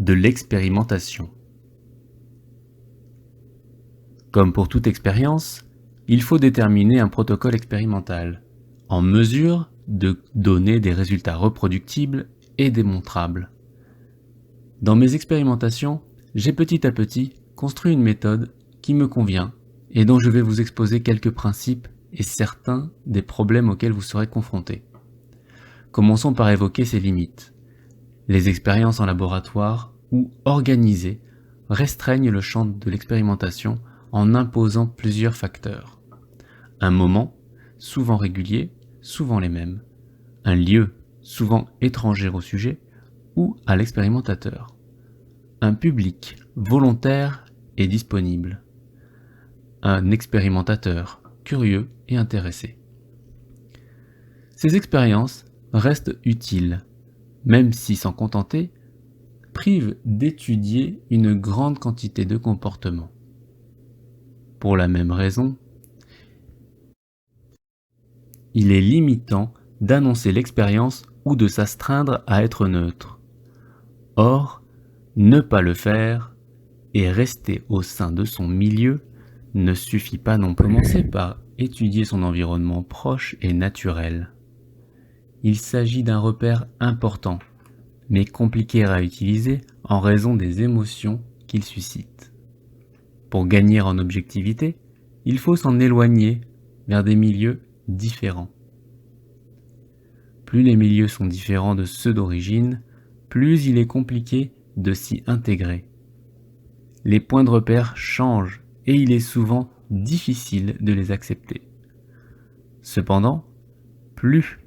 de l'expérimentation. Comme pour toute expérience, il faut déterminer un protocole expérimental, en mesure de donner des résultats reproductibles et démontrables. Dans mes expérimentations, j'ai petit à petit construit une méthode qui me convient et dont je vais vous exposer quelques principes et certains des problèmes auxquels vous serez confrontés. Commençons par évoquer ses limites. Les expériences en laboratoire ou organisées restreignent le champ de l'expérimentation en imposant plusieurs facteurs. Un moment, souvent régulier, souvent les mêmes. Un lieu, souvent étranger au sujet ou à l'expérimentateur. Un public volontaire et disponible. Un expérimentateur curieux et intéressé. Ces expériences restent utiles, même si s'en contenter prive d'étudier une grande quantité de comportements. Pour la même raison, il est limitant d'annoncer l'expérience ou de s'astreindre à être neutre. Or, ne pas le faire et rester au sein de son milieu ne suffit pas non plus. Commencer par étudier son environnement proche et naturel. Il s'agit d'un repère important, mais compliqué à utiliser en raison des émotions qu'il suscite. Pour gagner en objectivité, il faut s'en éloigner vers des milieux différents. Plus les milieux sont différents de ceux d'origine, plus il est compliqué de s'y intégrer. Les points de repère changent et il est souvent difficile de les accepter. Cependant, plus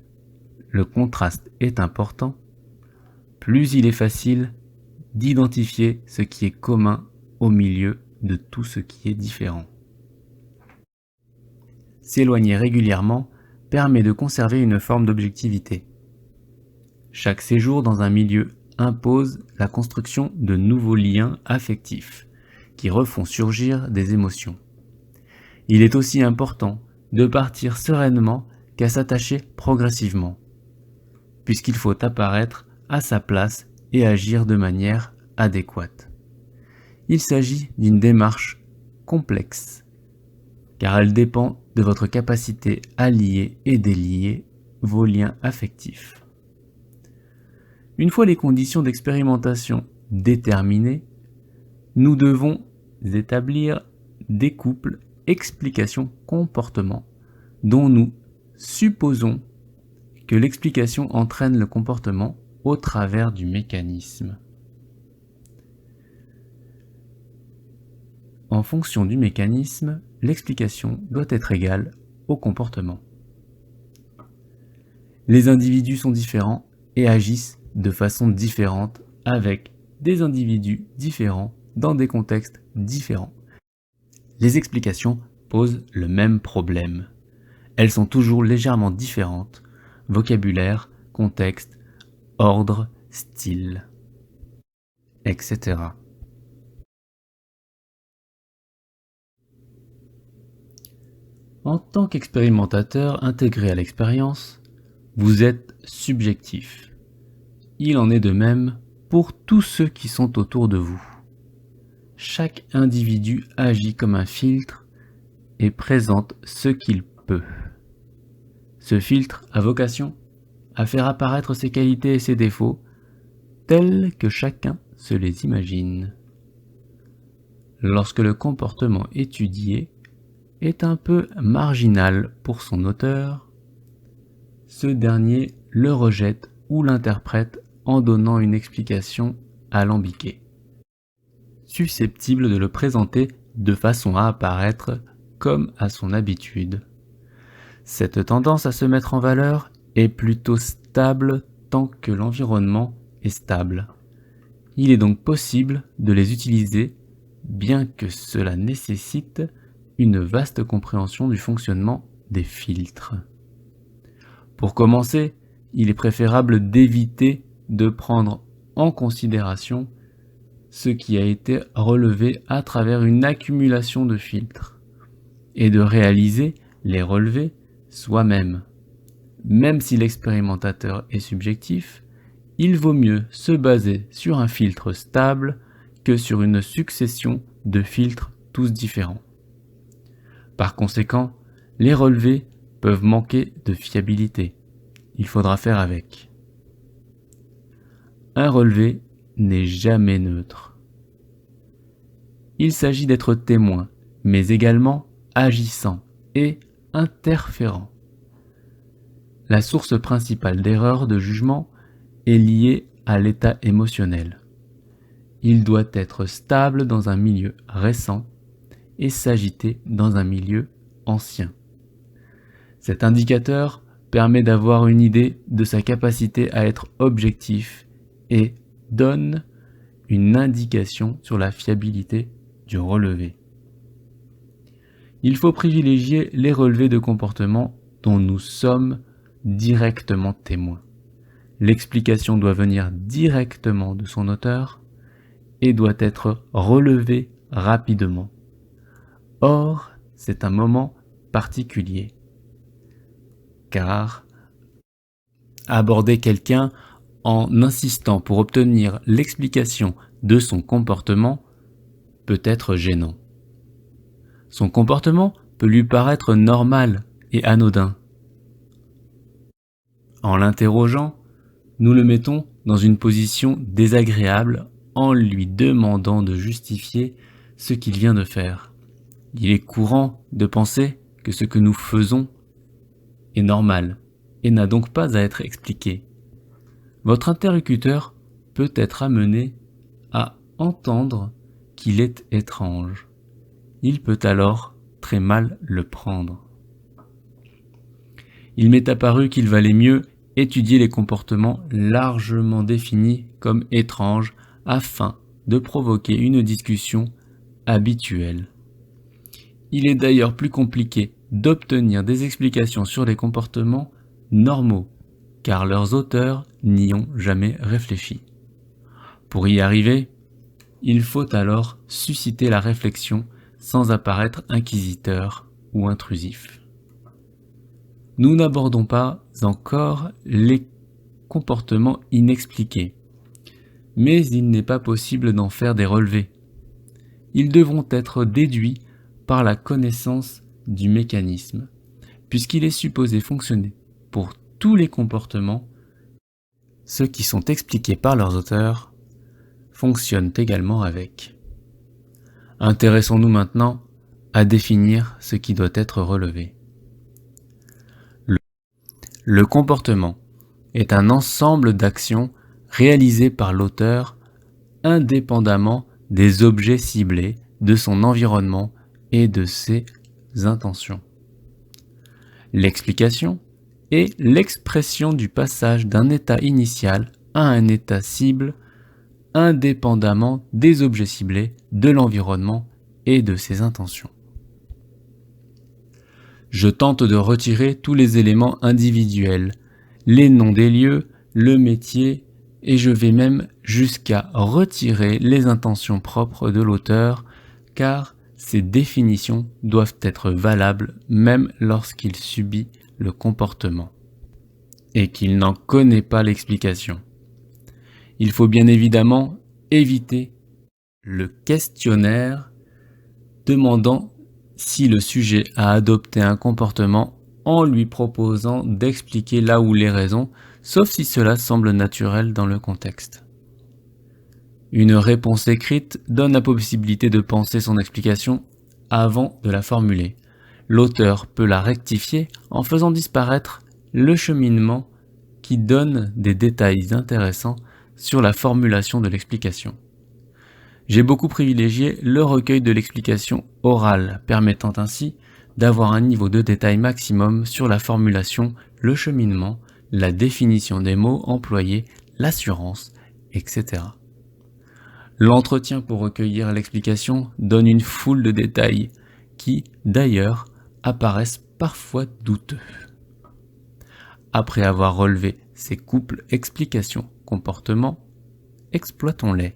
le contraste est important, plus il est facile d'identifier ce qui est commun au milieu de tout ce qui est différent. S'éloigner régulièrement permet de conserver une forme d'objectivité. Chaque séjour dans un milieu impose la construction de nouveaux liens affectifs qui refont surgir des émotions. Il est aussi important de partir sereinement qu'à s'attacher progressivement, puisqu'il faut apparaître à sa place et agir de manière adéquate. Il s'agit d'une démarche complexe, car elle dépend de votre capacité à lier et délier vos liens affectifs. Une fois les conditions d'expérimentation déterminées, nous devons établir des couples explication-comportement dont nous supposons que l'explication entraîne le comportement au travers du mécanisme. En fonction du mécanisme, l'explication doit être égale au comportement. Les individus sont différents et agissent de façon différente avec des individus différents dans des contextes différents. Les explications posent le même problème. Elles sont toujours légèrement différentes, vocabulaire, contexte, ordre, style, etc. En tant qu'expérimentateur intégré à l'expérience, vous êtes subjectif. Il en est de même pour tous ceux qui sont autour de vous. Chaque individu agit comme un filtre et présente ce qu'il peut. Ce filtre a vocation à faire apparaître ses qualités et ses défauts tels que chacun se les imagine. Lorsque le comportement étudié est un peu marginal pour son auteur, ce dernier le rejette ou l'interprète en donnant une explication alambiquée, susceptible de le présenter de façon à apparaître comme à son habitude. Cette tendance à se mettre en valeur est plutôt stable tant que l'environnement est stable. Il est donc possible de les utiliser, bien que cela nécessite une vaste compréhension du fonctionnement des filtres. Pour commencer, il est préférable d'éviter de prendre en considération ce qui a été relevé à travers une accumulation de filtres et de réaliser les relevés soi-même. Même si l'expérimentateur est subjectif, il vaut mieux se baser sur un filtre stable que sur une succession de filtres tous différents. Par conséquent, les relevés peuvent manquer de fiabilité. Il faudra faire avec. Un relevé n'est jamais neutre. Il s'agit d'être témoin, mais également agissant et interférent. La source principale d'erreur de jugement est liée à l'état émotionnel. Il doit être stable dans un milieu récent et s'agiter dans un milieu ancien. Cet indicateur permet d'avoir une idée de sa capacité à être objectif et donne une indication sur la fiabilité du relevé. Il faut privilégier les relevés de comportement dont nous sommes directement témoins. L'explication doit venir directement de son auteur et doit être relevée rapidement. Or, c'est un moment particulier, car aborder quelqu'un en insistant pour obtenir l'explication de son comportement peut être gênant. Son comportement peut lui paraître normal et anodin. En l'interrogeant, nous le mettons dans une position désagréable en lui demandant de justifier ce qu'il vient de faire. Il est courant de penser que ce que nous faisons est normal et n'a donc pas à être expliqué. Votre interlocuteur peut être amené à entendre qu'il est étrange. Il peut alors très mal le prendre. Il m'est apparu qu'il valait mieux étudier les comportements largement définis comme étranges afin de provoquer une discussion habituelle. Il est d'ailleurs plus compliqué d'obtenir des explications sur les comportements normaux, car leurs auteurs n'y ont jamais réfléchi. Pour y arriver, il faut alors susciter la réflexion sans apparaître inquisiteur ou intrusif. Nous n'abordons pas encore les comportements inexpliqués, mais il n'est pas possible d'en faire des relevés. Ils devront être déduits par la connaissance du mécanisme, puisqu'il est supposé fonctionner pour tous les comportements. Ceux qui sont expliqués par leurs auteurs fonctionnent également avec. Intéressons-nous maintenant à définir ce qui doit être relevé. Le comportement est un ensemble d'actions réalisées par l'auteur indépendamment des objets ciblés, de son environnement et de ses intentions. L'explication est l'expression du passage d'un état initial à un état cible indépendamment des objets ciblés, de l'environnement et de ses intentions. Je tente de retirer tous les éléments individuels, les noms des lieux, le métier, et je vais même jusqu'à retirer les intentions propres de l'auteur, car ces définitions doivent être valables même lorsqu'il subit le comportement et qu'il n'en connaît pas l'explication. Il faut bien évidemment éviter le questionnaire demandant si le sujet a adopté un comportement en lui proposant d'expliquer là où les raisons, sauf si cela semble naturel dans le contexte. Une réponse écrite donne la possibilité de penser son explication avant de la formuler. L'auteur peut la rectifier en faisant disparaître le cheminement qui donne des détails intéressants sur la formulation de l'explication. J'ai beaucoup privilégié le recueil de l'explication orale, permettant ainsi d'avoir un niveau de détail maximum sur la formulation, le cheminement, la définition des mots employés, l'assurance, etc. L'entretien pour recueillir l'explication donne une foule de détails qui, d'ailleurs, apparaissent parfois douteux. Après avoir relevé ces couples explication-comportement, exploitons-les.